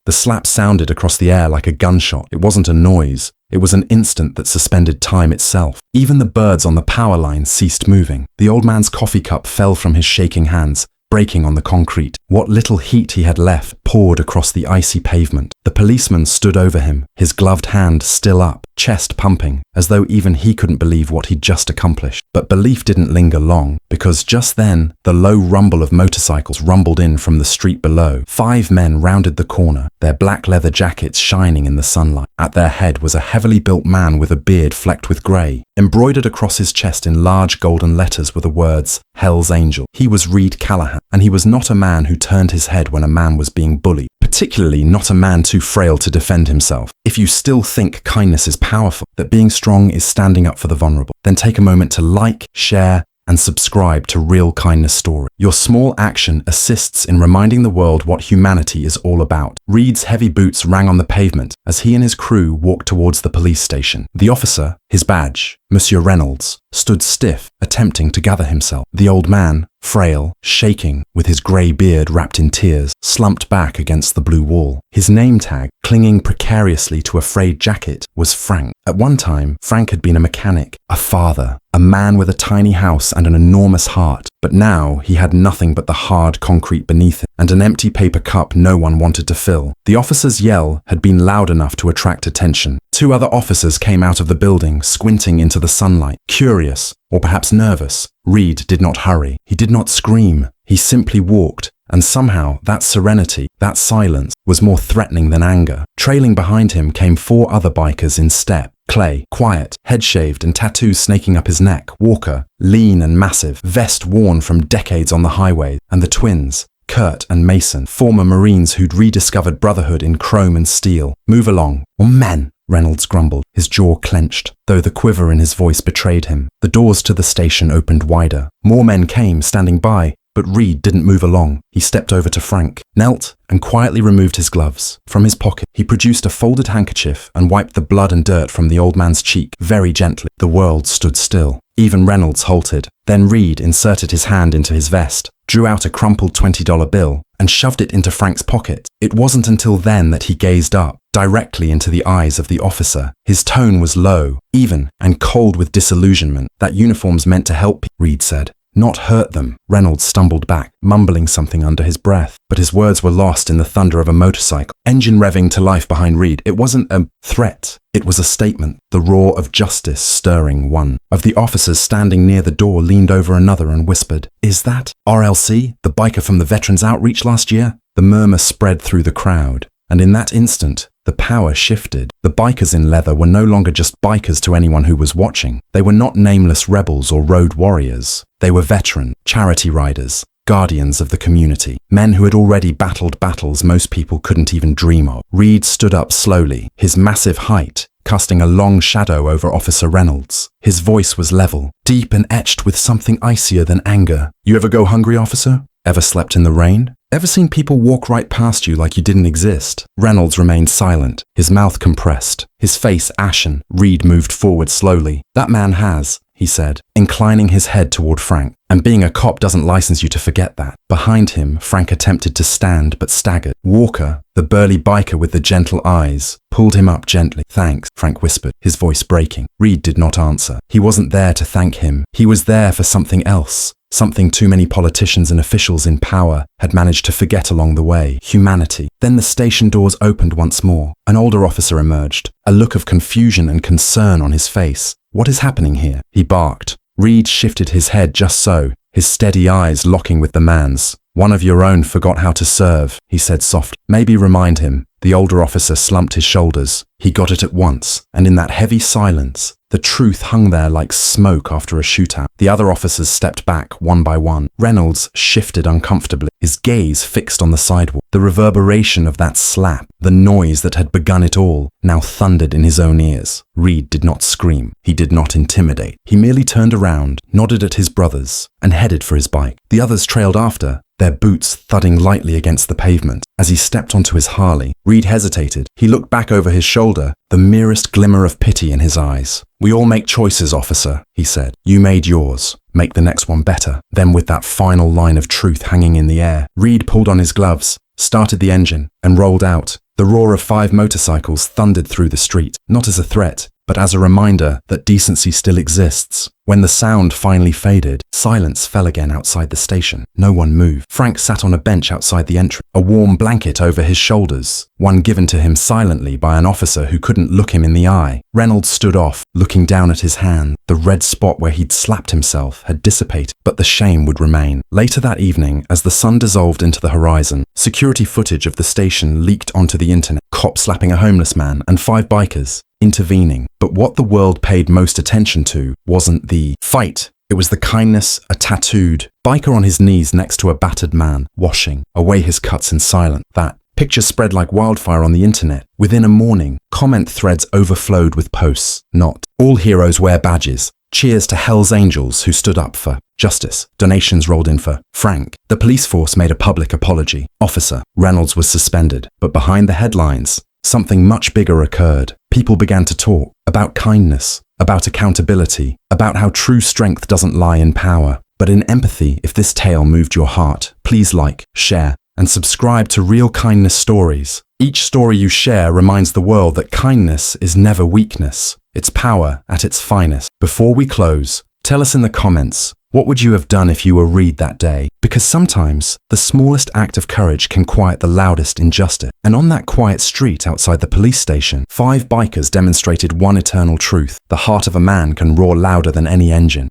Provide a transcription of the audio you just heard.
The slap sounded across the air like a gunshot. It wasn't a noise. It was an instant that suspended time itself. Even the birds on the power line ceased moving. The old man's coffee cup fell from his shaking hands, breaking on the concrete. What little heat he had left poured across the icy pavement. The policeman stood over him, his gloved hand still up, chest pumping, as though even he couldn't believe what he'd just accomplished. But belief didn't linger long, because just then, the low rumble of motorcycles rumbled in from the street below. 5 men rounded the corner, their black leather jackets shining in the sunlight. At their head was a heavily built man with a beard flecked with grey. Embroidered across his chest in large golden letters were the words, Hell's Angel. He was Reed Callahan, and he was not a man who turned his head when a man was being bullied, particularly not a man too frail to defend himself. If you still think kindness is powerful, that being strong is standing up for the vulnerable, then take a moment to like, share, and subscribe to Real Kindness Story. Your small action assists in reminding the world what humanity is all about. Reed's heavy boots rang on the pavement as he and his crew walked towards the police station. The officer, his badge, Monsieur Reynolds, stood stiff, attempting to gather himself. The old man, frail, shaking, with his grey beard wrapped in tears, slumped back against the blue wall. His name tag, clinging precariously to a frayed jacket, was Frank. At one time, Frank had been a mechanic, a father, a man with a tiny house and an enormous heart. But now he had nothing but the hard concrete beneath him, and an empty paper cup no one wanted to fill. The officer's yell had been loud enough to attract attention. 2 other officers came out of the building, squinting into the sunlight, curious, or perhaps nervous. Reed did not hurry. He did not scream. He simply walked, and somehow that serenity, that silence, was more threatening than anger. Trailing behind him came 4 other bikers in step. Clay, quiet, head-shaved and tattoos snaking up his neck. Walker, lean and massive, vest worn from decades on the highway. And the twins, Kurt and Mason, former Marines who'd rediscovered brotherhood in chrome and steel. Move along. Or men, Reynolds grumbled, his jaw clenched, though the quiver in his voice betrayed him. The doors to the station opened wider. More men came, standing by, but Reed didn't move along. He stepped over to Frank, knelt, and quietly removed his gloves. From his pocket, he produced a folded handkerchief and wiped the blood and dirt from the old man's cheek very gently. The world stood still. Even Reynolds halted. Then Reed inserted his hand into his vest, drew out a crumpled $20 bill, and shoved it into Frank's pocket. It wasn't until then that he gazed up, directly into the eyes of the officer. His tone was low, even, and cold with disillusionment. That uniform's meant to help, Reed said, not hurt them. Reynolds stumbled back, mumbling something under his breath, but his words were lost in the thunder of a motorcycle, engine revving to life behind Reed. It wasn't a threat. It was a statement, the roar of justice stirring one. Of the officers standing near the door leaned over another and whispered, "Is that RLC, the biker from the Veterans Outreach last year?" The murmur spread through the crowd, and in that instant, the power shifted. The bikers in leather were no longer just bikers to anyone who was watching. They were not nameless rebels or road warriors. They were veteran, charity riders, guardians of the community, men who had already battled battles most people couldn't even dream of. Reed stood up slowly, his massive height casting a long shadow over Officer Reynolds. His voice was level, deep and etched with something icier than anger. "You ever go hungry, officer? Ever slept in the rain? Ever seen people walk right past you like you didn't exist?" Reynolds remained silent, his mouth compressed, his face ashen. Reed moved forward slowly. "That man has," he said, inclining his head toward Frank. "And being a cop doesn't license you to forget that." Behind him, Frank attempted to stand but staggered. Walker, the burly biker with the gentle eyes, pulled him up gently. "Thanks," Frank whispered, his voice breaking. Reed did not answer. He wasn't there to thank him. He was there for something else. Something too many politicians and officials in power had managed to forget along the way. Humanity. Then the station doors opened once more. An older officer emerged, a look of confusion and concern on his face. "What is happening here?" he barked. Reed shifted his head just so, his steady eyes locking with the man's. "One of your own forgot how to serve," he said softly. "Maybe remind him." The older officer slumped his shoulders. He got it at once, and in that heavy silence, the truth hung there like smoke after a shootout. The other officers stepped back, one by one. Reynolds shifted uncomfortably, his gaze fixed on the sidewalk. The reverberation of that slap, the noise that had begun it all, now thundered in his own ears. Reed did not scream. He did not intimidate. He merely turned around, nodded at his brothers, and headed for his bike. The others trailed after, their boots thudding lightly against the pavement. As he stepped onto his Harley, Reed hesitated. He looked back over his shoulder, the merest glimmer of pity in his eyes. "We all make choices, officer," he said. "You made yours. Make the next one better." Then with that final line of truth hanging in the air, Reed pulled on his gloves, started the engine, and rolled out, The roar of 5 motorcycles thundered through the street, not as a threat, but as a reminder that decency still exists. When the sound finally faded, silence fell again outside the station. No one moved. Frank sat on a bench outside the entrance, a warm blanket over his shoulders, one given to him silently by an officer who couldn't look him in the eye. Reynolds stood off, looking down at his hand. The red spot where he'd slapped himself had dissipated, but the shame would remain. Later that evening, as the sun dissolved into the horizon, security footage of the station leaked onto the internet. Cops slapping a homeless man and 5 bikers intervening. But what the world paid most attention to wasn't the fight. It was the kindness a tattooed biker on his knees next to a battered man, washing away his cuts in silence. That picture spread like wildfire on the internet. Within a morning, comment threads overflowed with posts. Not all heroes wear badges. Cheers to Hell's Angels who stood up for justice. Donations rolled in for Frank. The police force made a public apology. Officer Reynolds was suspended. But behind the headlines, something much bigger occurred. People began to talk about kindness, about accountability, about how true strength doesn't lie in power, but in empathy. If this tale moved your heart, please like, share, and subscribe to Real Kindness Stories. Each story you share reminds the world that kindness is never weakness. It's power at its finest. Before we close, tell us in the comments, what would you have done if you were Reed that day? Because sometimes the smallest act of courage can quiet the loudest injustice. And on that quiet street outside the police station, 5 bikers demonstrated one eternal truth. The heart of a man can roar louder than any engine.